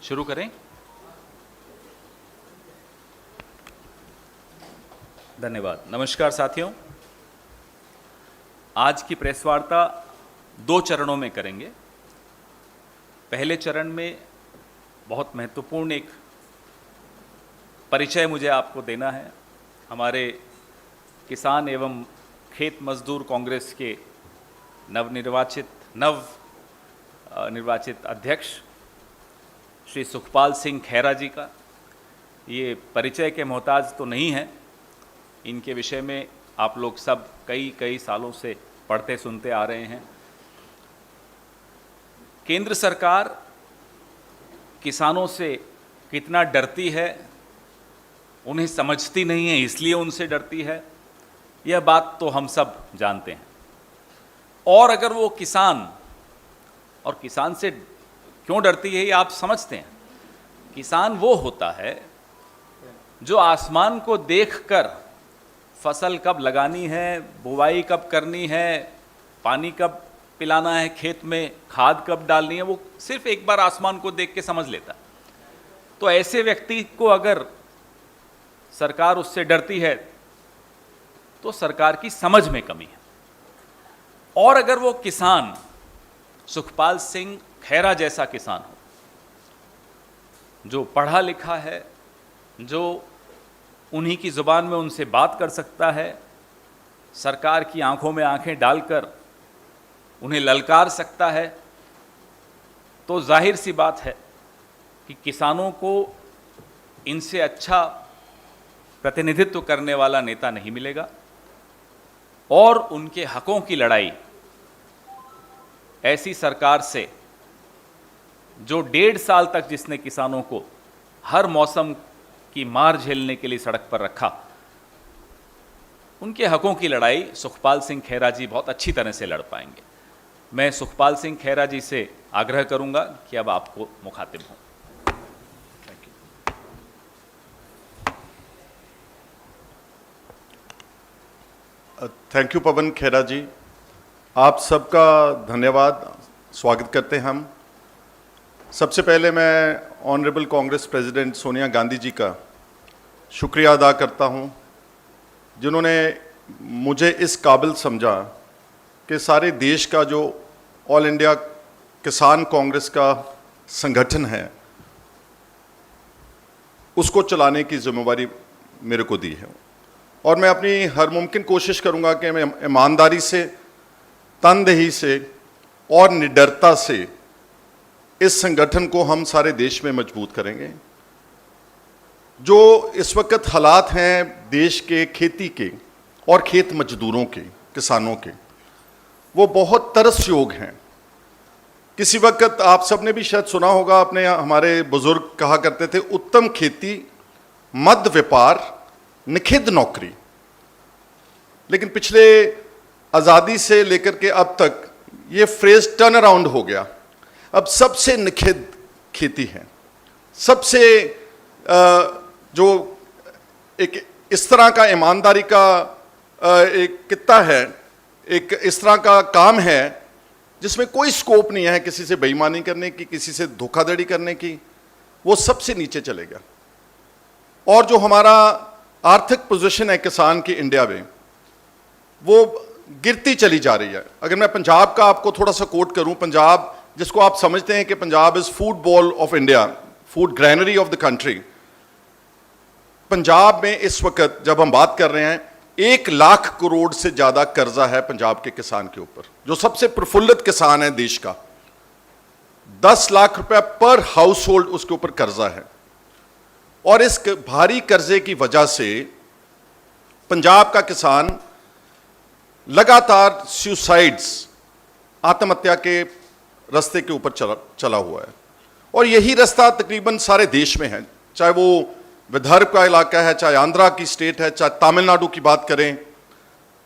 शुरू करें। धन्यवाद। नमस्कार साथियों, आज की प्रेस वार्ता 2 चरणों में करेंगे। पहले चरण में बहुत महत्वपूर्ण एक परिचय मुझे आपको देना है। हमारे किसान एवं खेत मजदूर कांग्रेस के नवनिर्वाचित अध्यक्ष श्री सुखपाल सिंह खैरा जी का। ये परिचय के मोहताज तो नहीं है, इनके विषय में आप लोग सब कई सालों से पढ़ते सुनते आ रहे हैं। केंद्र सरकार किसानों से कितना डरती है, उन्हें समझती नहीं है इसलिए उनसे डरती है, यह बात तो हम सब जानते हैं। और अगर वो किसान से क्यों डरती है ये आप समझते हैं। किसान वो होता है जो आसमान को देखकर फसल कब लगानी है, बुवाई कब करनी है, पानी कब पिलाना है खेत में, खाद कब डालनी है, वो सिर्फ एक बार आसमान को देख के समझ लेता। तो ऐसे व्यक्ति को अगर सरकार उससे डरती है तो सरकार की समझ में कमी है। और अगर वो किसान सुखपाल सिंह खैरा जैसा किसान हो, जो पढ़ा लिखा है, जो उन्हीं की जुबान में उनसे बात कर सकता है, सरकार की आंखों में आंखें डालकर उन्हें ललकार सकता है, तो जाहिर सी बात है कि किसानों को इनसे अच्छा प्रतिनिधित्व करने वाला नेता नहीं मिलेगा। और उनके हकों की लड़ाई ऐसी सरकार से, जो 1.5 साल तक जिसने किसानों को हर मौसम की मार झेलने के लिए सड़क पर रखा, उनके हकों की लड़ाई सुखपाल सिंह खैरा जी बहुत अच्छी तरह से लड़ पाएंगे। मैं सुखपाल सिंह खैरा जी से आग्रह करूंगा कि अब आपको मुखातिब हों। थैंक यू पवन खेरा जी, आप सबका धन्यवाद, स्वागत करते हैं हम। सबसे पहले मैं ऑनरेबल कांग्रेस प्रेसिडेंट सोनिया गांधी जी का शुक्रिया अदा करता हूं, जिन्होंने मुझे इस काबिल समझा कि सारे देश का जो ऑल इंडिया किसान कांग्रेस का संगठन है उसको चलाने की जिम्मेवारी मेरे को दी है। और मैं अपनी हर मुमकिन कोशिश करूंगा कि मैं ईमानदारी से, तनदेही से और निडरता से इस संगठन को हम सारे देश में मजबूत करेंगे। जो इस वक्त हालात हैं देश के खेती के और खेत मजदूरों के, किसानों के, वो बहुत तरसयोग हैं। किसी वक्त आप सबने भी शायद सुना होगा, अपने हमारे बुजुर्ग कहा करते थे, उत्तम खेती, मद व्यापार, निखिद नौकरी। लेकिन पिछले आज़ादी से लेकर के अब तक ये फ्रेज टर्न अराउंड हो गया। अब सबसे निखिद खेती है, सबसे जो एक इस तरह का ईमानदारी का एक कित्ता है, एक इस तरह का काम है जिसमें कोई स्कोप नहीं है किसी से बेईमानी करने की, किसी से धोखाधड़ी करने की, वो सबसे नीचे चलेगा। और जो हमारा आर्थिक पोजीशन है किसान की इंडिया में, वो गिरती चली जा रही है। अगर मैं पंजाब का आपको थोड़ा सा कोट करूं, पंजाब जिसको आप समझते हैं कि Punjab is food ball of India, food granary of the country, Punjab में इस वक्त जब हम बात कर रहे हैं 1 लाख करोड़ से ज्यादा कर्जा है पंजाब के किसान के ऊपर, जो सबसे प्रफुल्लित किसान है देश का। 10 लाख रुपए पर हाउस होल्ड उसके ऊपर कर्जा है। और इस भारी कर्जे की वजह से पंजाब का किसान लगातार सुसाइड्स, आत्महत्या के रास्ते के ऊपर चला हुआ है। और यही रास्ता तकरीबन सारे देश में है, चाहे वो विदर्भ का इलाका है, चाहे आंध्रा की स्टेट है, चाहे तमिलनाडु की बात करें,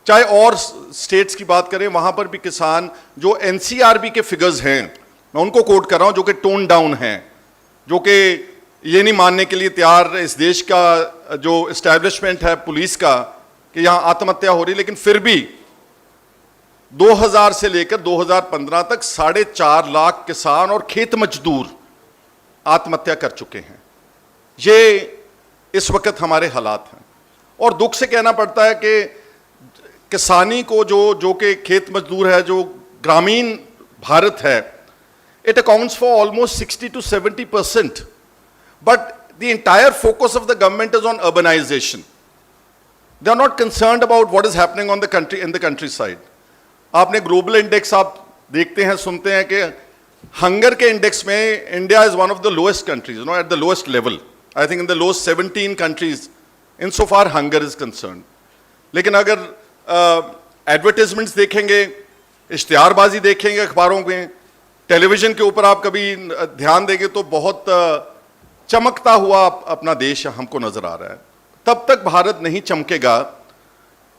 चाहे और स्टेट्स की बात करें, वहां पर भी किसान, जो एनसीआरबी के फिगर्स हैं, मैं उनको कोट कर रहा हूं, जो कि टोन डाउन हैं, जो कि ये नहीं मानने के लिए तैयार इस देश का जो एस्टैब्लिशमेंट है पुलिस का कि यहां आत्महत्या हो रही, लेकिन फिर भी 2000 से लेकर 2015 तक 4.5 लाख किसान और खेत मजदूर आत्महत्या कर चुके हैं। ये इस वक्त हमारे हालात हैं और दुख से कहना पड़ता है कि किसानी को जो कि खेत मजदूर है, जो ग्रामीण भारत है, it accounts for almost 60 to 70%, but the entire focus of the government is on urbanization. They are not concerned about what is happening on the country in the countryside. आपने ग्लोबल इंडेक्स आप देखते हैं, सुनते हैं कि hunger के index में India is one of the lowest countries, no, at the lowest level, I think in the lowest 17 countries in so far hunger is concern. लेकिन अगर एडवर्टाइजमेंट्स देखेंगे, इश्तिहारबाजी देखेंगे अखबारों में, टेलीविजन के ऊपर आप कभी ध्यान देंगे तो बहुत चमकता हुआ अपना देश हमको नजर आ रहा है। तब तक भारत नहीं चमकेगा,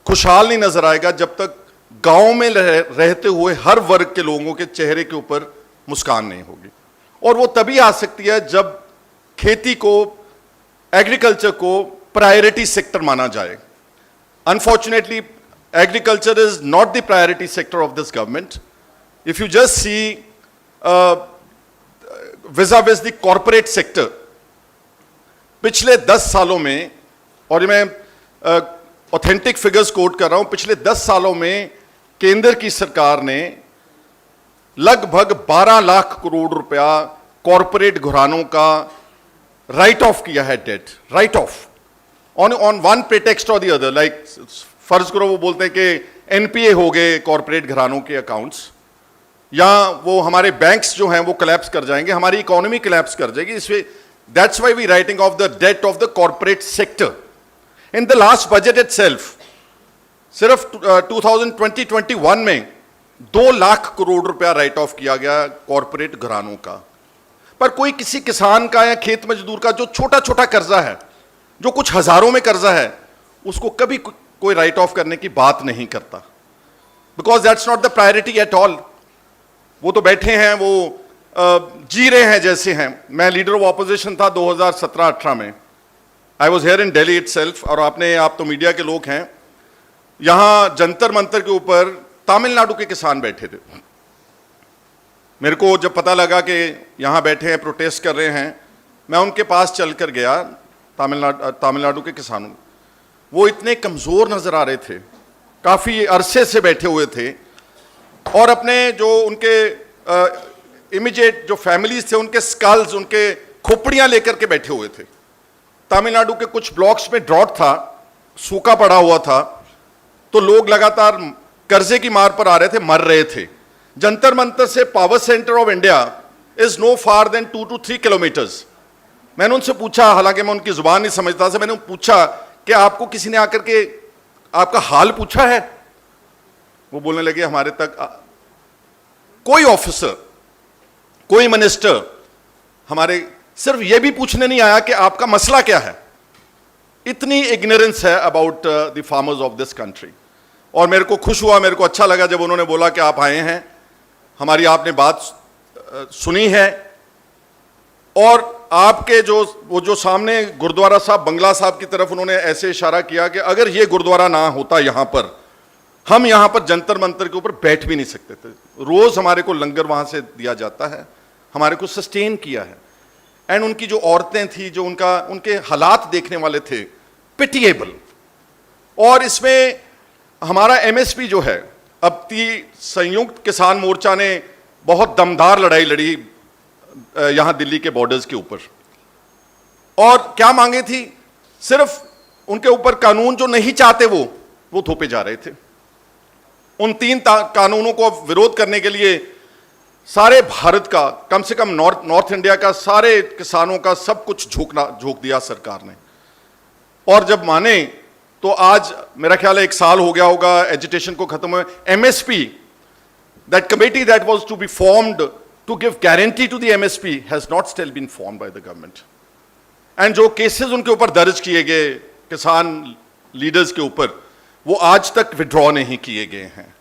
खुशहाल नहीं नजर आएगा, जब तक गांव में रहते हुए हर वर्ग के लोगों के चेहरे के ऊपर मुस्कान नहीं होगी। और वो तभी आ सकती है जब खेती को, एग्रीकल्चर को प्रायोरिटी सेक्टर माना जाए। Unfortunately agriculture is not the priority sector of this government. If you just see vis-a-vis the corporate sector, पिछले 10 सालों में, और मैं ऑथेंटिक फिगर्स कोट कर रहा हूं, पिछले 10 सालों में केंद्र की सरकार ने लगभग 12 लाख करोड़ रुपया कॉर्पोरेट घरानों का राइट ऑफ किया है, debt write off, on one pretext और द अदर। लाइक फर्ज करो वो बोलते हैं कि एनपीए हो गए कॉर्पोरेट घरानों के अकाउंट्स, या वो हमारे बैंक्स जो हैं वो कोलैप्स कर जाएंगे, हमारी इकोनॉमी कोलैप्स कर जाएगी। इसमें that's why we writing off the debt of the corporate sector. In the last budget itself, सिर्फ 2020-21 में 2 लाख करोड़ रुपया राइट ऑफ किया गया कॉर्पोरेट घरानों का। पर कोई किसी किसान का या खेत मजदूर का जो छोटा छोटा कर्जा है, जो कुछ हजारों में कर्जा है, उसको कभी कोई राइट ऑफ करने की बात नहीं करता, because that's not the priority at all. वो तो बैठे हैं, वो जी रहे हैं जैसे हैं। मैं लीडर ऑफ ऑपोजिशन था 2017-18 में, I was here in Delhi itself, और आप तो मीडिया के लोग हैं, यहां जंतर मंतर के ऊपर तमिलनाडु के किसान बैठे थे। मेरे को जब पता लगा कि यहां बैठे हैं, प्रोटेस्ट कर रहे हैं, मैं उनके पास चलकर गया, तमिलनाडु के किसानों। वो इतने कमजोर नजर आ रहे थे, काफी अरसे से बैठे हुए थे, और अपने जो उनके इमीडिएट जो फैमिलीज थे, उनके स्कल्स, उनके खोपड़ियां लेकर के बैठे हुए थे। तमिलनाडु के कुछ ब्लॉक्स में ड्रॉट था, सूखा पड़ा हुआ था, तो लोग लगातार कर्जे की मार पर आ रहे थे, मर रहे थे। जंतर मंतर से power centre of India is no far then 2 to 3 kilometres. मैंने उनसे पूछा, हालांकि मैं उनकी जुबान नहीं समझता था, मैंने पूछा कि आपको किसी ने आकर के आपका हाल पूछा है? वो बोलने लगे हमारे तक कोई ऑफिसर, कोई मिनिस्टर हमारे सिर्फ ये भी पूछने नहीं आया कि आपका मसला क्या है। इतनी इग्नोरेंस है about the farmers of this country. और मेरे को खुश हुआ, मेरे को अच्छा लगा जब उन्होंने बोला कि आप आए हैं, हमारी आपने बात सुनी है, और आपके जो सामने गुरुद्वारा साहब, बंगला साहब की तरफ उन्होंने ऐसे इशारा किया कि अगर ये गुरुद्वारा ना होता यहां पर, हम यहां पर जंतर मंतर के ऊपर बैठ भी नहीं सकते थे। रोज हमारे को लंगर वहां से दिया जाता है, हमारे को सस्टेन किया है। एंड उनकी जो औरतें थी, जो उनके हालात देखने वाले थे, पिटिएबल। और इसमें हमारा एमएसपी जो है, अब संयुक्त किसान मोर्चा ने बहुत दमदार लड़ाई लड़ी यहां दिल्ली के बॉर्डर्स के ऊपर, और क्या मांगे थी? सिर्फ उनके ऊपर कानून जो नहीं चाहते वो थोपे जा रहे थे। उन 3 कानूनों को विरोध करने के लिए सारे भारत का, कम से कम नॉर्थ इंडिया का सारे किसानों का सब कुछ झोंक दिया सरकार ने। और जब माने तो आज मेरा ख्याल है 1 साल हो गया होगा एजुटेशन को खत्म हुए। MSP, that committee that was to be formed to give guarantee to the MSP has not still been formed by the government. And जो केसेस उनके ऊपर दर्ज किए गए किसान लीडर्स के ऊपर, वो आज तक विड्रॉ नहीं किए गए हैं।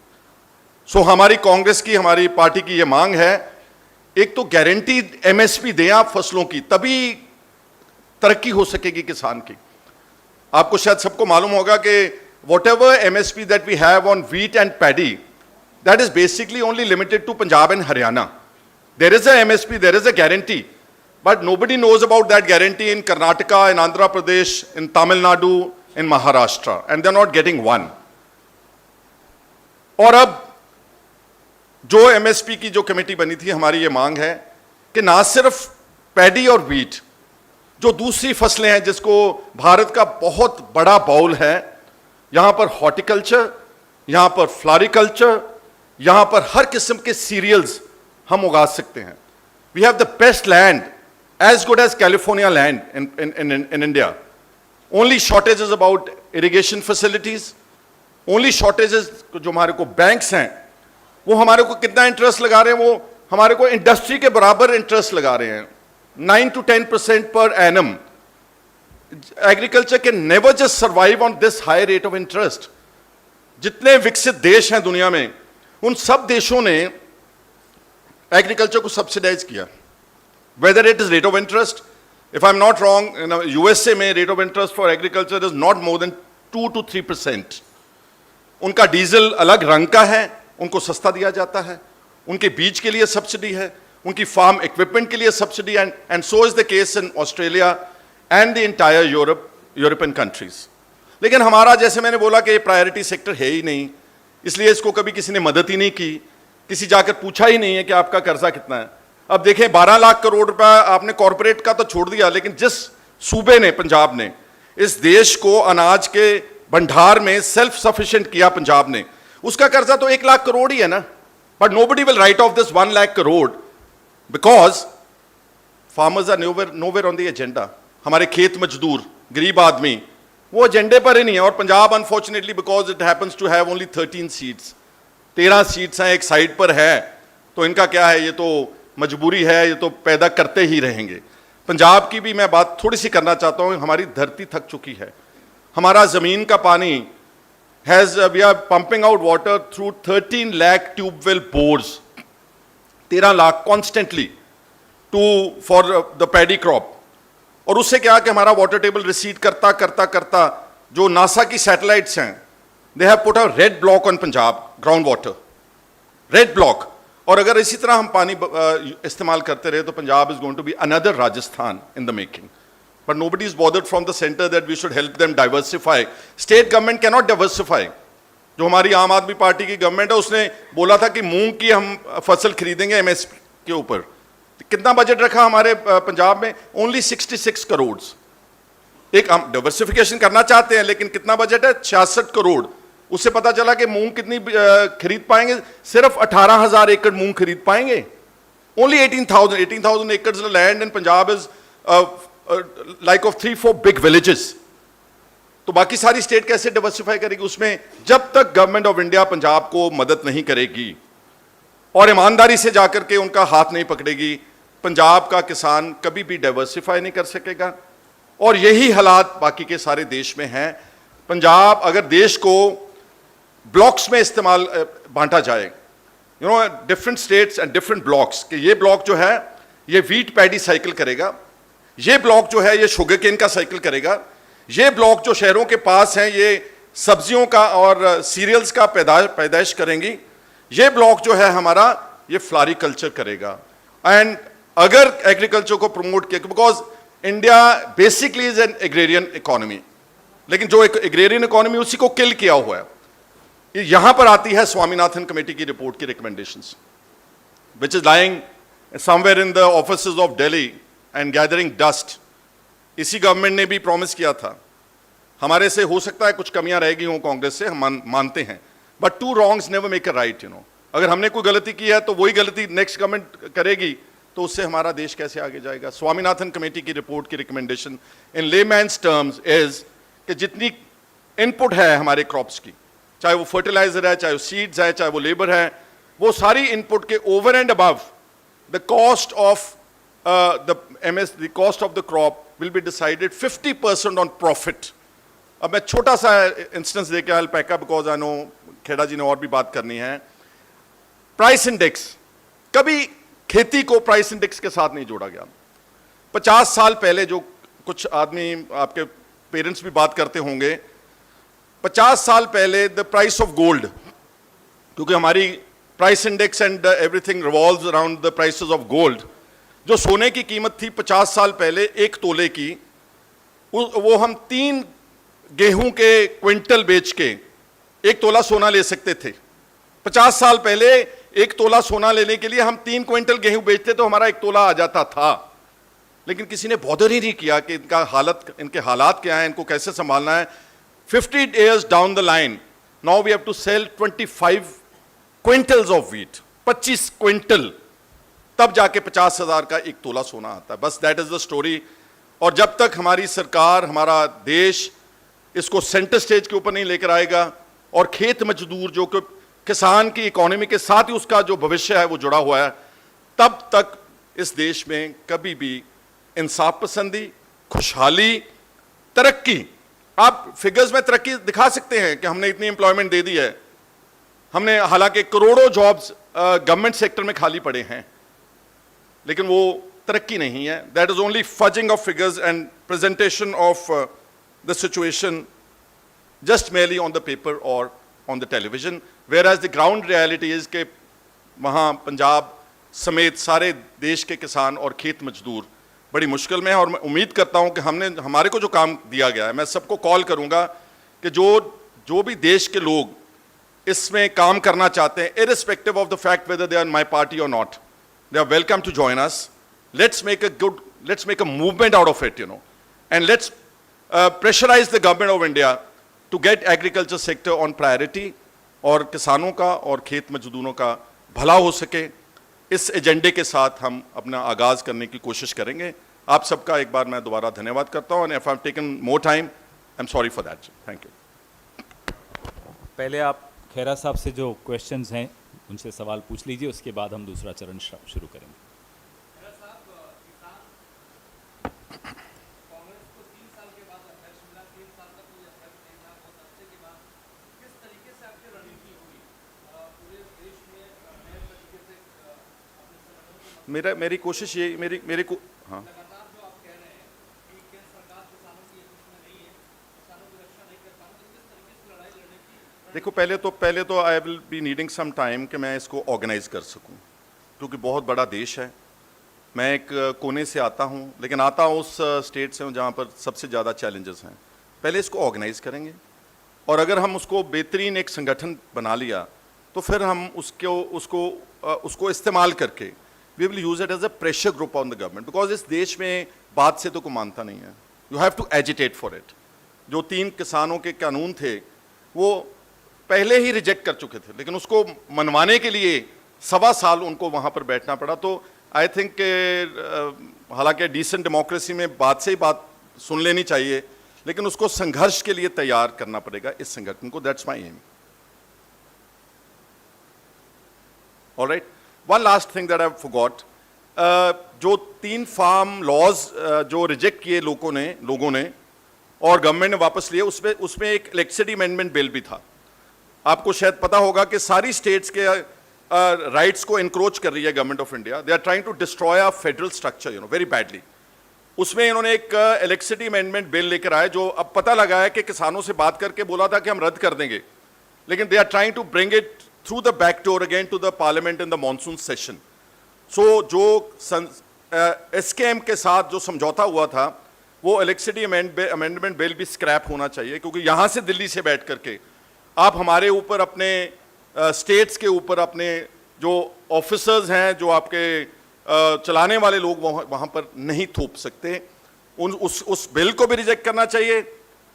सो हमारी कांग्रेस की, हमारी पार्टी की ये मांग है, एक तो गारंटीड एमएसपी दें आप फसलों की, तभी तरक्की हो सकेगी किसान की। आपको शायद सबको मालूम होगा कि whatever MSP that we have on wheat and paddy, that is basically only limited to Punjab and Haryana. There is a MSP, there is a guarantee, but nobody knows about that guarantee in Karnataka, in Andhra Pradesh, in Tamil Nadu, in Maharashtra, and they're not getting one. और अब जो MSP की जो committee बनी थी, हमारी ये मांग है कि ना सिर्फ पैडी और व्हीट, जो दूसरी फसलें हैं जिसको भारत का बहुत बड़ा बाउल है, यहां पर हॉर्टिकल्चर, यहां पर फ्लोरिकल्चर, यहां पर हर किस्म के सीरियल्स हम उगा सकते हैं. We have the best land, as good as California land in India. Only shortage is about irrigation facilities. Only shortages जो हमारे को बैंक्स हैं, वो हमारे को कितना इंटरेस्ट लगा रहे हैं, वो हमारे को इंडस्ट्री के बराबर इंटरेस्ट लगा रहे हैं, 9 to 10% per annum. Agriculture can never just survive on this high rate of interest. जितने विकसित देश हैं दुनिया में, उन सब देशों ने एग्रीकल्चर को सब्सिडाइज किया. Whether it is rate of interest, if I'm not wrong, in USA में rate of interest for agriculture is not more than 2 to 3%. उनका डीजल अलग रंग का है, उनको सस्ता दिया जाता है, उनके बीज के लिए सब्सिडी है, उनकी फार्म इक्विपमेंट के लिए subsidy, and so is the case in Australia and the entire European countries. लेकिन हमारा, जैसे मैंने बोला कि ये प्रायोरिटी सेक्टर है ही नहीं, इसलिए इसको कभी किसी ने मदद ही नहीं की, किसी जाकर पूछा ही नहीं है कि आपका कर्जा कितना है. अब देखें, 12 लाख करोड़ रुपया आपने कॉरपोरेट का तो छोड़ दिया, लेकिन जिस सूबे ने, पंजाब ने, इस देश को अनाज के भंडार में सेल्फ सफिशिएंट किया, पंजाब ने, उसका कर्जा तो 1 लाख करोड़ ही है ना. But nobody will write off this 1 lakh crore because farmers are nowhere on the agenda. हमारे खेत मजदूर, गरीब आदमी, वो एजेंडे पर ही नहीं है. और Punjab unfortunately, because it happens to have only 13 seats, 13 seats हैं, एक साइड पर है, तो इनका क्या है, ये तो मजबूरी है, ये तो पैदा करते ही रहेंगे. पंजाब की भी मैं बात थोड़ी सी करना चाहता हूं. हमारी धरती थक चुकी है, हमारा जमीन का पानी we are pumping out water through 13 lakh tube well bores, 13 lakh constantly for the paddy crop. और उससे क्या कि हमारा वाटर टेबल रिसीड करता करता करता, जो नासा की सैटेलाइट्स हैं, they have put a red block on Punjab ground water, red block. और अगर इसी तरह हम पानी इस्तेमाल करते रहे तो Punjab is going to be another Rajasthan in the making. But nobody is bothered from the centre that we should help them diversify. State government can not diversify. जो हमारी आम आदमी पार्टी की गवर्नमेंट है, उसने बोला था कि मूंग की हम फसल खरीदेंगे एमएसपी के ऊपर. कितना बजट रखा हमारे पंजाब में? ओनली 66 करोड़. एक हम डाइवर्सिफिकेशन करना चाहते हैं, लेकिन कितना बजट है? 66 करोड़. उससे पता चला कि मूंग कितनी खरीद पाएंगे? सिर्फ 18,000 एकड़ मूंग खरीद पाएंगे. ओनली 18,000 एकड़ land in Punjab is like of 3-4 big villages. तो बाकी सारी स्टेट कैसे डाइवर्सिफाई करेगी? उसमें जब तक गवर्नमेंट ऑफ इंडिया पंजाब को मदद नहीं करेगी और ईमानदारी से जाकर के उनका हाथ नहीं पकड़ेगी, पंजाब का किसान कभी भी डाइवर्सिफाई नहीं कर सकेगा. और यही हालात बाकी के सारे देश में हैं. पंजाब अगर देश को ब्लॉक्स में इस्तेमाल बांटा जाए, you know, different states and different blocks, कि ये ब्लॉक जो है ये व्हीट पैडी साइकिल करेगा, ये ब्लॉक जो है ये शुगर केन का साइकिल करेगा, ये ब्लॉक जो शहरों के पास हैं ये सब्जियों का और सीरियल्स का पैदाइश करेंगी, ये ब्लॉक जो है हमारा ये फ्लोरिकल्चर करेगा. एंड अगर एग्रीकल्चर को प्रमोट किया, because India basically is an agrarian economy, लेकिन जो एक एग्रेरियन इकोनॉमी उसी को किल किया हुआ है. यहां पर आती है स्वामीनाथन कमेटी की रिपोर्ट की recommendations, which is lying somewhere in the offices of Delhi and gathering dust. इसी गवर्नमेंट ने भी प्रॉमिस किया था. हमारे से हो सकता है कुछ कमियां रह गई हों कांग्रेस से, हम मानते हैं, but 2 wrongs never make a right. You know, अगर हमने कोई गलती की है तो वही गलती नेक्स्ट गवर्नमेंट करेगी, तो उससे हमारा देश कैसे आगे जाएगा? स्वामीनाथन कमेटी की रिपोर्ट की recommendation in layman's terms is कि जितनी इनपुट है हमारे क्रॉप्स की, चाहे वो फर्टिलाइजर है, चाहे वो सीड्स है, चाहे वो लेबर है, वो सारी इनपुट के over and above the cost of the cost of the crop will be decided 50% on profit. अब मैं छोटा सा इंस्टेंस देके अल्पैका, बिकॉज आई नो खेड़ा जी ने और भी बात करनी है. प्राइस इंडेक्स, कभी खेती को प्राइस इंडेक्स के साथ नहीं जोड़ा गया. 50 साल पहले, जो कुछ आदमी आपके पेरेंट्स भी बात करते होंगे, 50 साल पहले द प्राइस ऑफ गोल्ड, क्योंकि हमारी price index and everything revolves around the prices of gold, जो सोने की कीमत थी 50 साल पहले 1 तोले की, वो हम 3 गेहूं के क्विंटल बेच के 1 तोला सोना ले सकते थे। 50 साल पहले 1 तोला सोना लेने के लिए हम 3 क्विंटल गेहूं बेचते तो हमारा 1 तोला आ जाता था। लेकिन किसी ने बॉदर ही नहीं किया कि इनके हालात क्या हैं, इनको कैसे संभालना है। 50 years down the line, now we have to sell 25 quintals of wheat, 25 quintal, तब जाके 50,000 का 1 तोला सोना आता है। बस दैट इज द स्टोरी। और जब तक हमारी सरकार, हमारा देश इसको सेंटर स्टेज के ऊपर नहीं लेकर आएगा और खेत मजदूर जो कि किसान की इकोनॉमी के साथ ही उसका जो भविष्य है वो जुड़ा हुआ है, तब तक इस देश में कभी भी इंसाफ पसंदी, खुशहाली, तरक्की, आप फिगर्स में तरक्की दिखा सकते हैं कि हमने इतनी एम्प्लॉयमेंट दे दी है, हमने हालांकि करोड़ों जॉब्स गवर्नमेंट सेक्टर में खाली पड़े हैं, लेकिन वो तरक्की नहीं है। That is only fudging of figures and presentation of the situation just merely on the paper और on the television, whereas the ground reality is के वहाँ पंजाब समेत सारे देश के किसान और खेत मजदूर बड़ी मुश्किल में है। और मैं उम्मीद करता हूँ कि हमारे को जो काम दिया गया है, मैं सबको कॉल करूँगा कि जो भी देश के लोग इसमें काम करना चाहते हैं, irrespective of the fact whether they are in my party or not, they are welcome to join us. Let's make a movement out of it, and let's pressurize the government of India to get agriculture sector on priority, और किसानों का और खेत मजदूरों का भला हो सके, इस एजेंडे के साथ हम अपना आगाज करने की कोशिश करेंगे। आप सबका एक बार मैं दोबारा धन्यवाद करता हूँ, and if I've taken more time, I'm sorry for that. Thank you. पहले आप खेरा साहब से जो क्वेश्चंस हैं उनसे सवाल पूछ लीजिए, उसके बाद हम दूसरा चरण शुरू करेंगे। मेरी कोशिश ये मेरी को हाँ, देखो पहले तो I will be needing some time कि मैं इसको ऑर्गेनाइज कर सकूं, क्योंकि बहुत बड़ा देश है। मैं एक कोने से आता हूं, लेकिन आता हूं उस स्टेट से जहां पर सबसे ज़्यादा चैलेंजेस हैं। पहले इसको ऑर्गेनाइज करेंगे, और अगर हम उसको बेहतरीन एक संगठन बना लिया तो फिर हम उसको इस्तेमाल करके we will use it as a pressure group on the government, because इस देश में बात से तो कोई मानता नहीं है। You have to agitate for it. जो 3 किसानों के कानून थे वो पहले ही रिजेक्ट कर चुके थे, लेकिन उसको मनवाने के लिए 1.25 साल उनको वहां पर बैठना पड़ा। तो आई थिंक हालांकि डिसेंट डेमोक्रेसी में बात से ही बात सुन लेनी चाहिए, लेकिन उसको संघर्ष के लिए तैयार करना पड़ेगा इस संगठन को। That's my aim. Alright, one last thing that I forgot, जो 3 फार्म लॉज जो रिजेक्ट किए लोगों ने और गवर्नमेंट ने वापस लिए, उसमें एक इलेक्ट्रिसिटी अमेंडमेंट बिल भी था। आपको शायद पता होगा कि सारी स्टेट्स के राइट्स को इंक्रोच कर रही है government of India. They are trying to destroy a federal structure very badly. उसमें इन्होंने एक इलेक्ट्रिसिटी अमेंडमेंट बिल लेकर आए, जो अब पता लगा है कि किसानों से बात करके बोला था कि हम रद्द कर देंगे, लेकिन they are trying to bring it through the back door again to the parliament in the monsoon session. So जो एसकेएम के साथ जो समझौता हुआ था, वो इलेक्ट्रिसिटी अमेंडमेंट बिल भी स्क्रैप होना चाहिए, क्योंकि यहाँ से दिल्ली से बैठ करके आप हमारे ऊपर, अपने स्टेट्स के ऊपर, अपने जो ऑफिसर्स हैं, जो आपके चलाने वाले लोग वहाँ पर नहीं थोप सकते। उस बिल को भी रिजेक्ट करना चाहिए,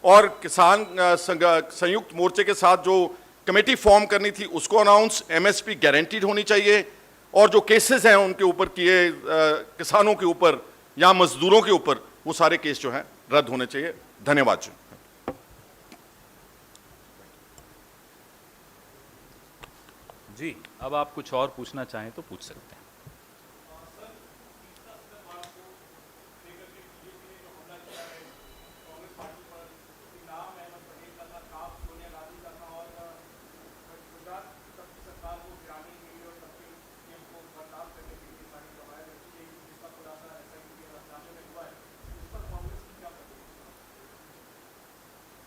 और किसान संयुक्त मोर्चे के साथ जो कमेटी फॉर्म करनी थी उसको अनाउंस, एमएसपी गारंटीड होनी चाहिए, और जो केसेस हैं उनके ऊपर किए किसानों के ऊपर या मजदूरों के ऊपर, वो सारे केस जो हैं रद्द होने चाहिए। धन्यवाद जी। जी, अब आप कुछ और पूछना चाहें तो पूछ सकते हैं।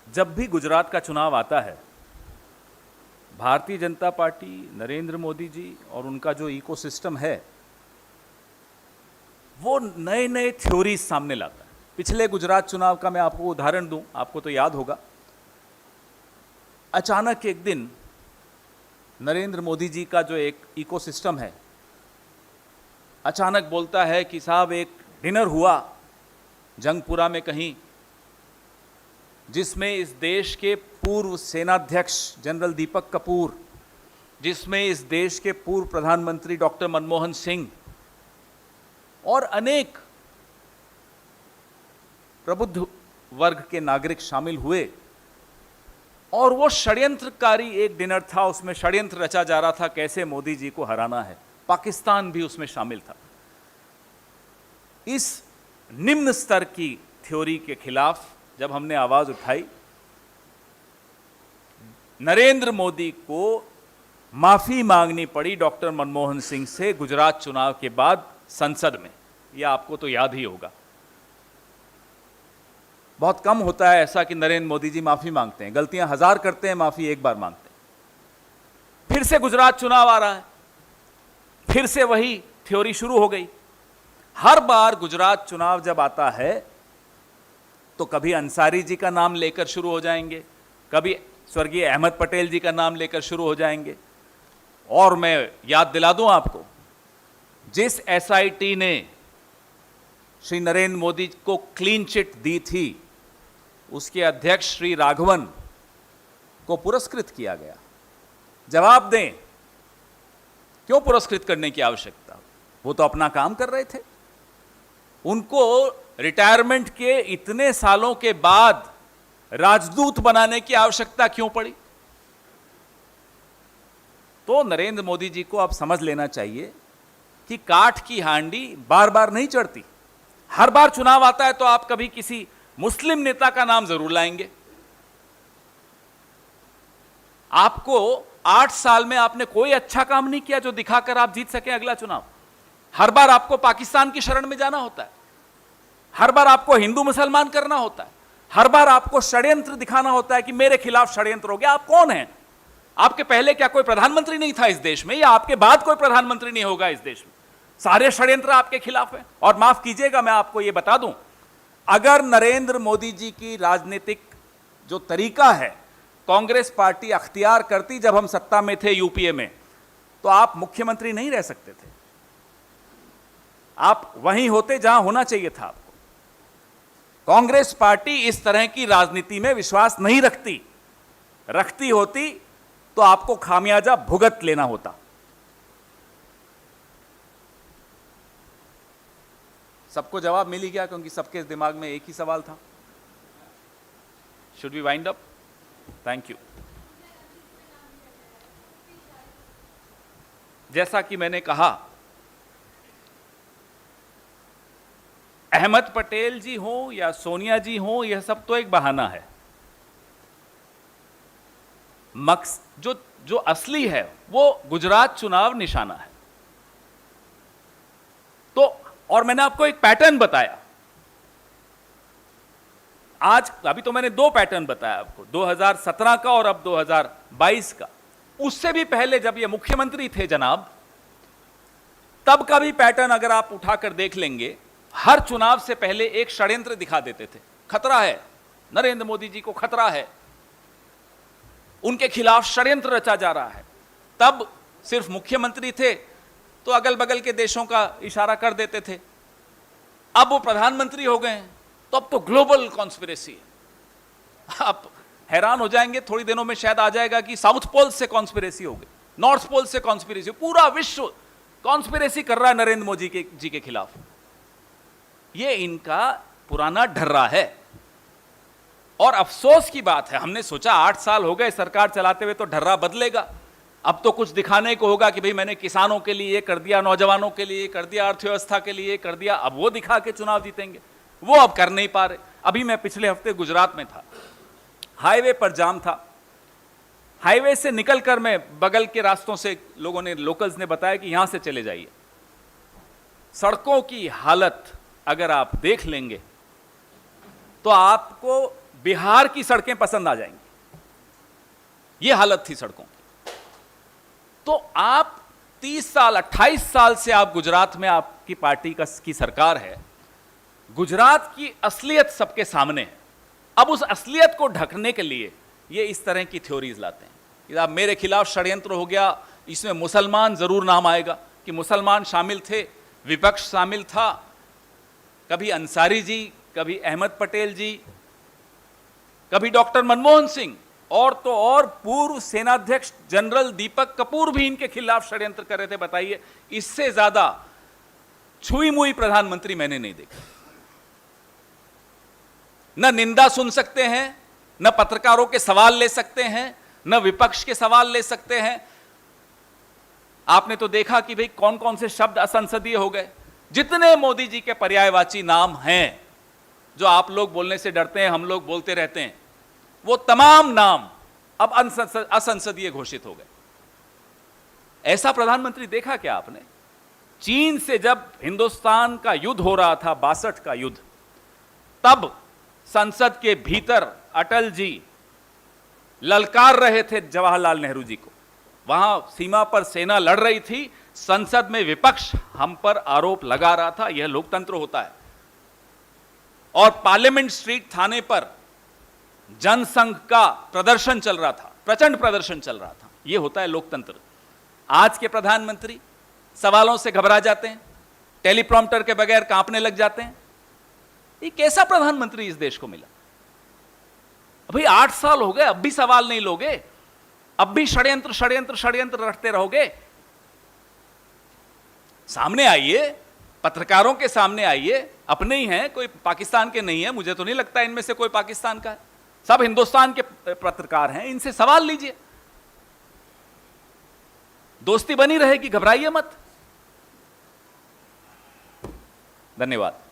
जब भी गुजरात का चुनाव आता है, भारतीय जनता पार्टी, नरेंद्र मोदी जी और उनका जो इकोसिस्टम है, वो नए नए थ्योरीज सामने लाता है। पिछले गुजरात चुनाव का मैं आपको उदाहरण दूं, आपको तो याद होगा। अचानक एक दिन नरेंद्र मोदी जी का जो एक इकोसिस्टम है अचानक बोलता है कि साहब एक डिनर हुआ जंगपुरा में कहीं, जिसमें इस देश के पूर्व सेनाध्यक्ष जनरल दीपक कपूर, जिसमें इस देश के पूर्व प्रधानमंत्री डॉक्टर मनमोहन सिंह और अनेक प्रबुद्ध वर्ग के नागरिक शामिल हुए। और वो षड्यंत्रकारी एक डिनर था, उसमें षड्यंत्र रचा जा रहा था कैसे मोदी जी को हराना है। पाकिस्तान भी उसमें शामिल था। इस निम्न स्तर की थ्योरी के खिलाफ जब हमने आवाज उठाई, नरेंद्र मोदी को माफी मांगनी पड़ी डॉक्टर मनमोहन सिंह से गुजरात चुनाव के बाद संसद में। यह आपको तो याद ही होगा। बहुत कम होता है ऐसा कि नरेंद्र मोदी जी माफी मांगते हैं, गलतियां हजार करते हैं, माफी एक बार मांगते हैं। फिर से गुजरात चुनाव आ रहा है, फिर से वही थ्योरी शुरू हो गई। हर बार गुजरात चुनाव जब आता है तो कभी अंसारी जी का नाम लेकर शुरू हो जाएंगे, कभी स्वर्गीय अहमद पटेल जी का नाम लेकर शुरू हो जाएंगे। और मैं याद दिला दूं आपको, जिस एसआईटी ने श्री नरेंद्र मोदी को क्लीन चिट दी थी, उसके अध्यक्ष श्री राघवन को पुरस्कृत किया गया। जवाब दें, क्यों पुरस्कृत करने की आवश्यकता? वो तो अपना काम कर रहे थे। उनको रिटायरमेंट के इतने सालों के बाद राजदूत बनाने की आवश्यकता क्यों पड़ी? तो नरेंद्र मोदी जी को अब समझ लेना चाहिए कि काठ की हांडी बार बार नहीं चढ़ती। हर बार चुनाव आता है तो आप कभी किसी मुस्लिम नेता का नाम जरूर लाएंगे। आपको 8 साल में आपने कोई अच्छा काम नहीं किया जो दिखाकर आप जीत सके अगला चुनाव। हर बार आपको पाकिस्तान की शरण में जाना होता है, हर बार आपको हिंदू मुसलमान करना होता है, हर बार आपको षड्यंत्र दिखाना होता है कि मेरे खिलाफ षड्यंत्र हो गया। आप कौन हैं? आपके पहले क्या कोई प्रधानमंत्री नहीं था इस देश में, या आपके बाद कोई प्रधानमंत्री नहीं होगा इस देश में? सारे षड्यंत्र आपके खिलाफ हैं। और माफ कीजिएगा, मैं आपको यह बता दूं, अगर नरेंद्र मोदी जी की राजनीतिक जो तरीका है कांग्रेस पार्टी अख्तियार करती जब हम सत्ता में थे यूपीए में, तो आप मुख्यमंत्री नहीं रह सकते थे। आप वहीं होते जहां होना चाहिए था आपको। कांग्रेस पार्टी इस तरह की राजनीति में विश्वास नहीं रखती। रखती होती तो आपको खामियाजा भुगत लेना होता। सबको जवाब मिल ही गया, क्योंकि सबके दिमाग में एक ही सवाल था। Should we wind up? Thank you. जैसा कि मैंने कहा, अहमद पटेल जी हो या सोनिया जी हो, यह सब तो एक बहाना है। जो असली है वो गुजरात चुनाव निशाना है। तो और मैंने आपको एक पैटर्न बताया आज। अभी तो मैंने 2 पैटर्न बताया आपको, 2017 का और अब 2022 का। उससे भी पहले जब ये मुख्यमंत्री थे जनाब, तब का भी पैटर्न अगर आप उठाकर देख लेंगे, हर चुनाव से पहले एक षड्यंत्र दिखा देते थे। खतरा है, नरेंद्र मोदी जी को खतरा है, उनके खिलाफ षड्यंत्र रचा जा रहा है। तब सिर्फ मुख्यमंत्री थे तो अगल बगल के देशों का इशारा कर देते थे। अब वो प्रधानमंत्री हो गए हैं तो अब तो ग्लोबल कॉन्स्पिरेसी है। आप हैरान हो जाएंगे, थोड़ी दिनों में शायद आ जाएगा कि साउथ पोल से कॉन्स्पिरेसी हो गई, नॉर्थ पोल से कॉन्स्पिरेसी, पूरा विश्व कॉन्स्पिरेसी कर रहा है नरेंद्र मोदी जी के खिलाफ। ये इनका पुराना ढर्रा है। और अफसोस की बात है, हमने सोचा 8 साल हो गए सरकार चलाते हुए तो ढर्रा बदलेगा, अब तो कुछ दिखाने को होगा कि भाई मैंने किसानों के लिए कर दिया, नौजवानों के लिए कर दिया, अर्थव्यवस्था के लिए कर दिया, अब वो दिखा के चुनाव जीतेंगे। वो अब कर नहीं पा रहे। अभी मैं पिछले हफ्ते गुजरात में था, हाईवे पर जाम था। हाईवे से निकलकर मैं बगल के रास्तों से लोगों ने, लोकल्स ने बताया कि यहां से चले जाइए। सड़कों की हालत अगर आप देख लेंगे तो आपको बिहार की सड़कें पसंद आ जाएंगी। यह हालत थी सड़कों की। तो आप 30 साल 28 साल से आप गुजरात में आपकी पार्टी की सरकार है, गुजरात की असलियत सबके सामने है। अब उस असलियत को ढकने के लिए ये इस तरह की थ्योरीज लाते हैं कि अब मेरे खिलाफ षड्यंत्र हो गया, इसमें मुसलमान जरूर नाम आएगा कि मुसलमान शामिल थे, विपक्ष शामिल था, कभी अंसारी जी, कभी अहमद पटेल जी, कभी डॉक्टर मनमोहन सिंह, और तो और पूर्व सेनाध्यक्ष जनरल दीपक कपूर भी इनके खिलाफ षड्यंत्र कर रहे थे। बताइए, इससे ज्यादा छुई मुई प्रधानमंत्री मैंने नहीं देखा। न निंदा सुन सकते हैं, न पत्रकारों के सवाल ले सकते हैं, न विपक्ष के सवाल ले सकते हैं। आपने तो देखा कि भाई कौन कौन से शब्द असंसदीय हो गए। जितने मोदी जी के पर्यायवाची नाम हैं, जो आप लोग बोलने से डरते हैं, हम लोग बोलते रहते हैं, वो तमाम नाम अब असंसदीय घोषित हो गए। ऐसा प्रधानमंत्री देखा क्या आपने? चीन से जब हिंदुस्तान का युद्ध हो रहा था, 62 का युद्ध, तब संसद के भीतर अटल जी ललकार रहे थे जवाहरलाल नेहरू जी को। वहां सीमा पर सेना लड़ रही थी, संसद में विपक्ष हम पर आरोप लगा रहा था, यह लोकतंत्र होता है। और पार्लियामेंट स्ट्रीट थाने पर जनसंघ का प्रदर्शन चल रहा था, प्रचंड प्रदर्शन चल रहा था, यह होता है लोकतंत्र। आज के प्रधानमंत्री सवालों से घबरा जाते हैं, टेलीप्रॉम्प्टर के बगैर कांपने लग जाते हैं। ये कैसा प्रधानमंत्री इस देश को मिला? अभी 8 साल हो गए, अब भी सवाल नहीं लोगे? अब भी षड्यंत्र षड्यंत्र षड्यंत्र रटते रहोगे? सामने आइए, पत्रकारों के सामने आइए। अपने ही हैं, कोई पाकिस्तान के नहीं है। मुझे तो नहीं लगता इनमें से कोई पाकिस्तान का है, सब हिंदुस्तान के पत्रकार हैं। इनसे सवाल लीजिए, दोस्ती बनी रहेगी, घबराइए मत। धन्यवाद।